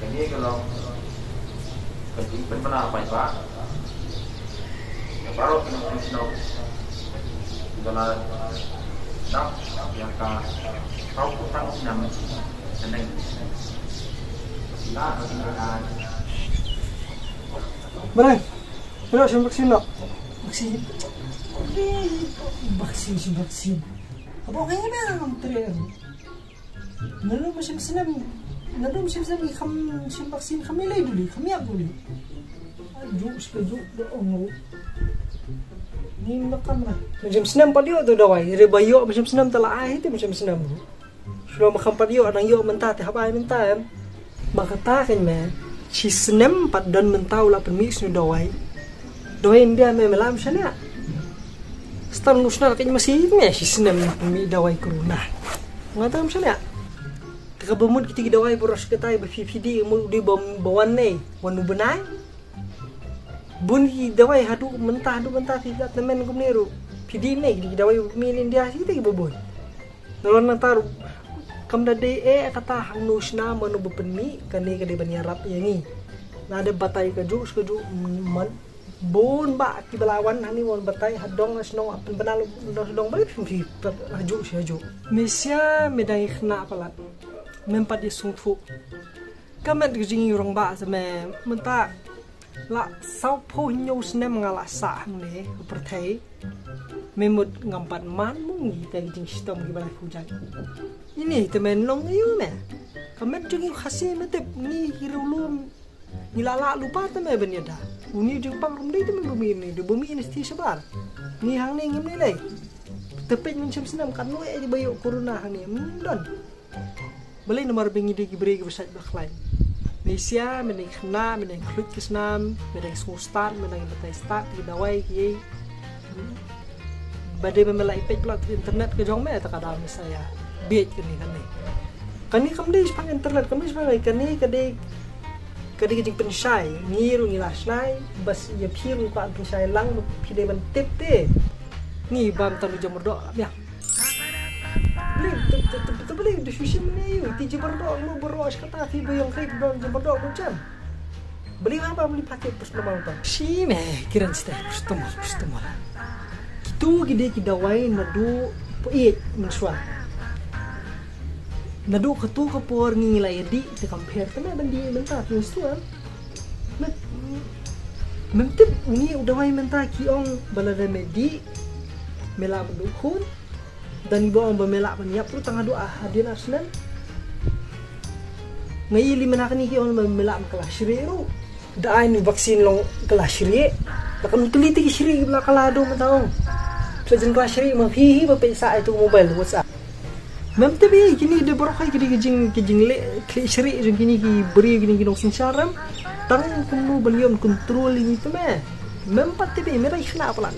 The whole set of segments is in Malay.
Ini kalau kencing pernah apa pak? Ya baru kena snow. Kalau nak yang kau putang senang seneng. Sila silakan. Barang, belok sih vaksin lo. Vaksin. Apa kayaknya nam teriak. Nalu macam senam ikam vaksin kami lagi dulu, kami apa dulu? Sejuk doang. Ni makan lah. Macam senam padio tu dawai. Jadi bayo macam senam telah air tu macam senam. Sudah makan padio, orang yo mentah, teh apa mentah. Maka tahan meh. Si senam pad dan mentau lah permisi nu dawai. Dawai dia memelam sana. Setan nusna kayaknya masih meh si senam permisi dawai corona. Ngata sana. Teka bemut kita dawai boros ketai berfidi mu di bawan nei, wanu benai. Bun hi dawai hadu mentah tidak temen kumneru. Fidi nei di dawai minin dia kita bobon. Nalon nataru kam dade kata hang nusna manu bepenmi kani kade baniarap yangi. Na ada batai keju man bon ba ki belawan hani won batai hadong asno apen benal dong balik fi haju. Mesia medai khna palat. Mempat di sungfu. Kamet gejing orang ba sama menta la sau po nyo snem ngala sa ne pertai. Memut ngampat man mungi ta gejing sistem gi balai hujan. Ini temen long ayu me. Kamet gejing khasi metep ni hirulum ni lala lupa teme beniada. Uni jempang rum dei temen bumi ni, de bumi ini sti sebar. Ni hang ni ngim lei. Tepet mencem senam kan no di bayo corona hang ni don. Boleh nomor bengi di beri besar berklaim. Malaysia meneng khna meneng khlut kisnam meneng smustan meneng batai start di dawai ki. Badai memelai page plat internet ke jong me tak ada saya. Biat kini kan ni. Kani kamde sepang internet kami sepang kani kade kejing pensai ngiru ngilas nai bas ya piru ka pensai lang pide ban tip te. Ni bam talu jamur do ya. Boleh diskusi menayu ti jeberdok lu beros kata fi bayang krip don jeberdok macam beli apa beli pakai pus normal tu si meh kiran stay pus tomol itu gede kidawai nadu puit mensua nadu ketu kepor ngilai di te compare tena bandi mentah tuan mentep ni udawai mentah kiong balada medi mela mendukun dan ibu orang bermelak banyak perlu tengah doa hadirin Arsenal ngayi lima nak ni orang bermelak kelas syiriu dah ini vaksin long kelas syiri akan teliti syiri belah kalado mentang sejen kelas syiri mafihi berpesa itu mobile WhatsApp memang tapi kini dia berokai kini kejing le klik syiri jeng kini ki beri kini nong sincaram tang kamu beliau kontrol ini tu meh memang tapi mereka ikhna apa lah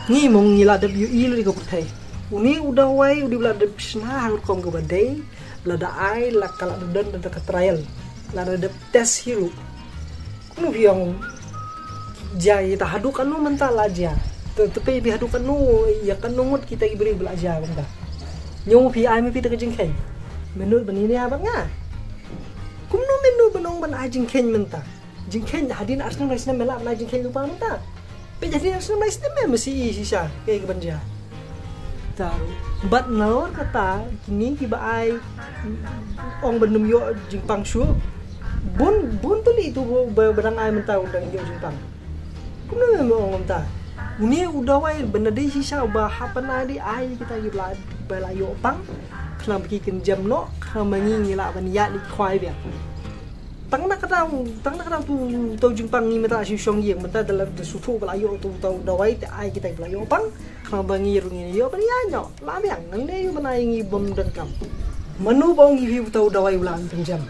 ni mong ngila da ilu di kaputai uni udah wai udi bela de pisna hang kom ke badai bela da ai la kala dan da ka trial la da tes hiru kuno biang jai ta hadu kanu mental aja tapi bi hadu kanu ya kanu mut kita ibri belajar bangda nyu pi ai mi pi ta jing khen menut bani ni abang nga kuno menu benong ban ajing khen menta jing khen hadin Arsenal Malaysia melak ban ajing khen lupa menta jadi Arsenal Malaysia masih sisa kayak kebanjir. Tahu. But now kata kini kiba ai ong benum yo jingpang shu. Bun tu li itu barang ai mentau dan yo jingpang. Kuno memang ong ta. Uni udah wai benda di sisa ubah apa nadi ai kita gibla bela yo pang. Kenapa kikin jam no kamangi ngila ban ya di kwai dia. Tang nak kata tu tau jingpang ni mata si syong yang mata dalam sufu belayo tu tau dawai te ai kita belayo pang kena bangi rungi yo ban ya nyo la biang nang ne yo banai ngi bom dan kam manu bong ngi tau dawai ulan pinjam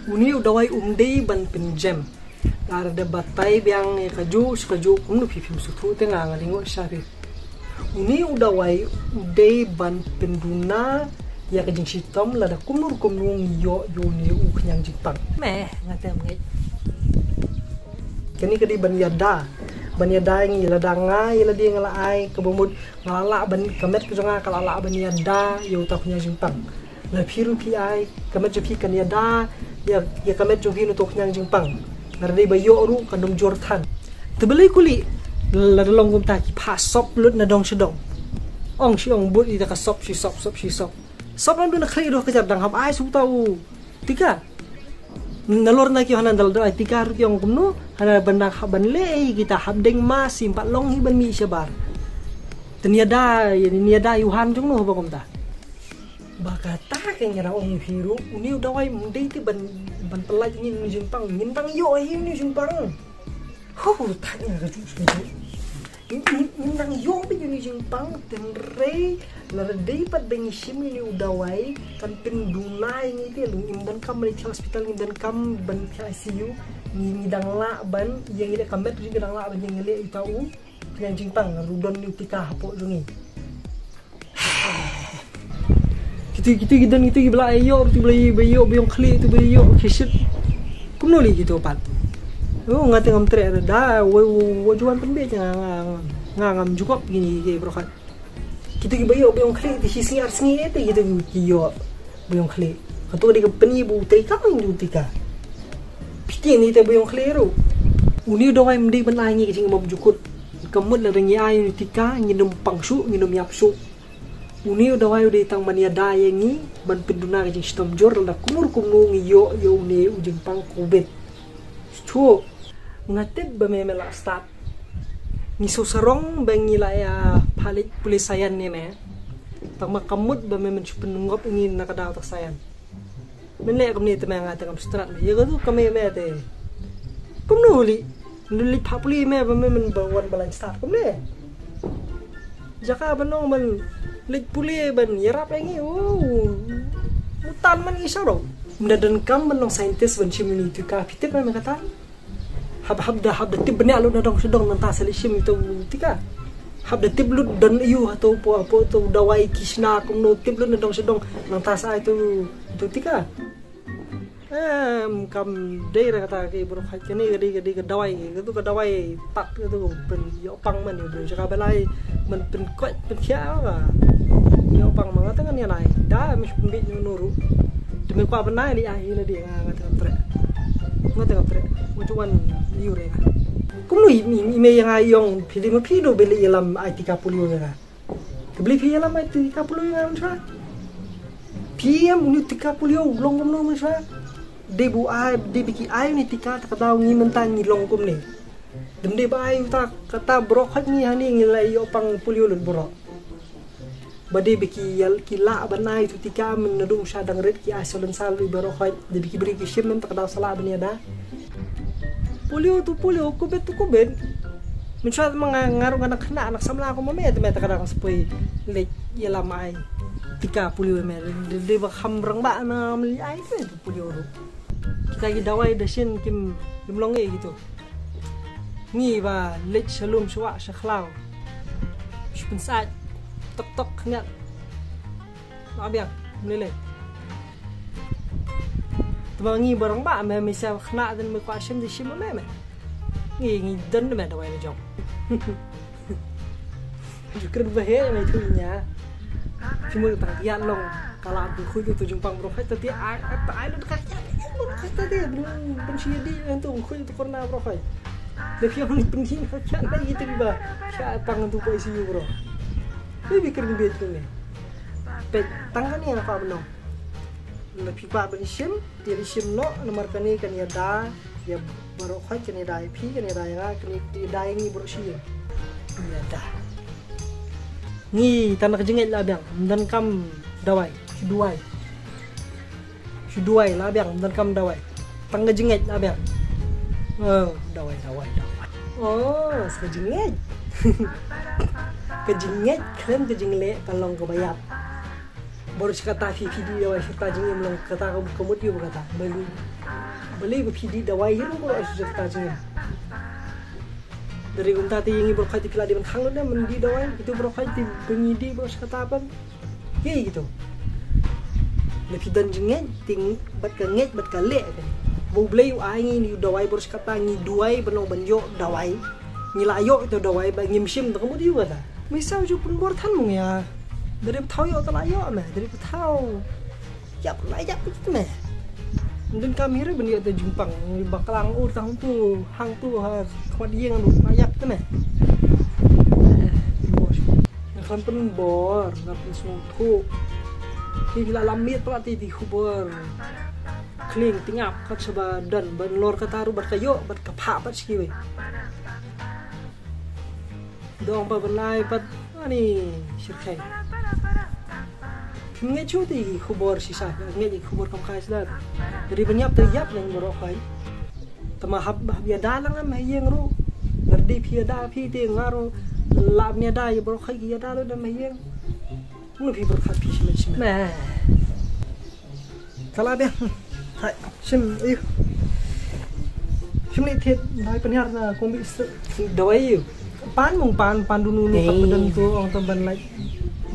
uni dawai dei ban pinjam lar de batai biang kaju kum nu pipim sufu te nga ngalingo sabe uni dawai dei ban penduna ya kejing sitom lada kumur yo ni nyang jipang meh ngatem ngai kini kedi banyada ngi lada ngai ladi ngala ai kebumud ngalala ban kamet kujanga kalala banyada yo tak nya jipang la piru pi ai kamet jepi kanyada ya kamet jong hinu tok nyang jingpang narday bayo ru kandom jortan tebelai kuli la dalong gum ta ki pha sop lut na dong shedong ong shi ong but ida ka sop sop nan dun khri do ka jab dang hab ai su tau tika nalor na ki hanan dal dai tika ru yong gumno hana bandang haban le kita habdeng ma simpat long hi ban mi shabar teniada yuhan jong no ba gum ta bakata ke nyara ong hiru uni udawai mundai ti ban pelaj ngin jumpang yo hi ni jumpang ho tanya ga ju ngin yo bi ni jumpang tenre la dei pat beng shim ni udawai kan pendunai ni ti lung imdan kam ni hospital imdan kam ban ICU ni dang la ban yang ida kamet ni dang la ban yang le itau yang jumpang rudon ni tika hapo jungi kita dan itu gila ayo tu beli bayo biong kli tu bayo kisit kuno li gitu pat ngate ngam tre da wo juan pembe ngam jukop gini ge brokat kita bayo biong kli di sisi arsingi itu gitu yo biong kli kato di peni bu tika ngu tika piti ni te biong kli ro uni do ai mdi ban ai ngi jing mom jukut kemut la rengi ai tika nginum pangsu nginum yapsu uni udah wayu di tang mania daya ngi ban penduna ke sistem jor la kumur ngi yo ni ujung pang kubet chu ngatib ba memela start ni so sarong bangi la ya palit pulisayan ni me tang makamut ba memen penungop ingin nakadaw tak sayan men le kam ni te nga kam strat me ye tu kam me te kumnuli nuli papuli me ba memen ba wan balan start kum le jaka banong man lik puli ban yarap engi utan man isa ro mendadan kam menong saintis ban chimni tu ka pitip na kata hab da tib bani alu na dong sedong nanta selishim itu tika hab da tib lu dan yu atau po tu dawai kisna kum no tib lu na dong sedong nanta sa itu tika kam daerah kata ke bro khat ni gadi ke dawai itu ke dawai tak itu ben yo pang man yo jaka balai man pen kot pen khia yo pang mangata kan ya nai da mis pembi nuru demi kwa benai di ahi na dia ngata tre ujuan yure ka kum lui me yang ayong pili ma pido beli ilam IT kapulio ya beli pi ilam IT kapulio ya mtra PM uni tikapulio long gum no mtra debu ai debiki ai ni tika ta daw ngi mentang ngi long kum ni dem de bai ta kata bro khat ni hani ngi lai yo pang pulio lun bro bade biki yal kila banai tu tika men nadung sadang red ki asolan salu bro khat de biki beri ki shim men ta daw sala bani ada pulio kubet tu kubet men shat mangaru anak kena anak samla ko mame te meta kadang sepoi le yala mai tika pulio me de ba kham rang ba na mli ai tu pulio ru kita gi dawai dasin kim longe gitu ni ba lech shalom shwa shakhlaw shpensat tok ngat abiak mlele tumangi barang ba me misal khna dan me kwashim di shim me ngi dan me dawai na jom jukran bahe me tunya cuma tak yan long kalau aku khuy tu jumpang bro khat tadi ai lu khat tadi ben shidi entu khuy tu korna bro khat lepi yang penting khat na gitu ba sha pang tu po ICU bro ni bikir ni bet ni pet tangan ni apa beno lepi pa ben shim ti shim no nomor kani kan ya da ya bro khat kan ya dai pi kan ya dai ga kan ya dai ni bro shi ya da ni tanah jengit lah biang dan kam dawai Shuduai lah biang dan kam dawai tangga jengit lah biang dawai oh sekejengit kejengit kalian kejengle kalong kebayap baru kata video dawai serta jengit melong kata kamu dia berkata beli video dawai itu baru serta jengit dari gumta ti yang berkait pila di khang na mendi dawai itu berkait di bengidi bos kata apa ye gitu lepi dan jenget ting bat ka nget bat ka le kan bo blay ai ni dawai bos kata ni duai benong banjo dawai ni layo itu dawai ba ngimsim to kamu diu kata misal ju pun bor than mong ya dari thau yo ta layo me dari thau ya lai ya itu me Dan kami rin bani ada jumpang bakalang utang tu hang tu ha kuat dia nganu ayak tu meh. Bos. Kan pen bor ngapun suku. Hila lamit pala ti khubor. Kling tingap kat sebadan ban lor kataru bat kayo bat kapha bat siwe. Dong pa benai pat ani sirkai. Nghe chú thì khubor sisa nghe gì khubor kam khai sedar jadi banyak terjap yang merokai tama hab biada lang am hayeng ru ngerdi biada pi te ngaro la biada ya merokai biada lo dam hayeng nu pi berkat pi sim nah kala be hai sim iyo sim ni thet dai penhar na kombi dawai yu pan mung pan dunu nu kapedan tu ong tamban lai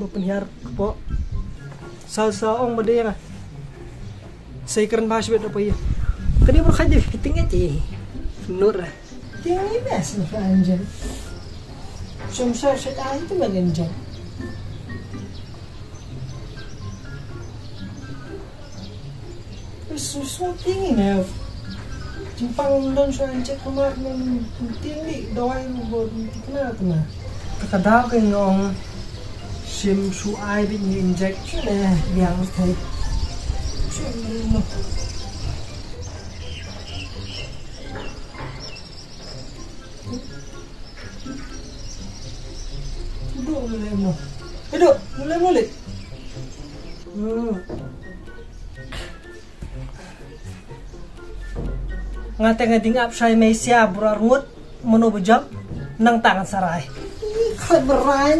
bo penhar po salsa ong bade nga say keren bahas bet apa ya kani berkaji fitting aja nur tinggi bes na anjir semsa saya itu bagian susu tinggi na Jepang dan saya cek kemarin tinggi doain buat kenapa tuh kakak kan ngong sim su ai bị inject yang thấy duduk lên mà duduk lên boleh ngating ap saya Malaysia berarngut menubujam nang tangan sarai kau berain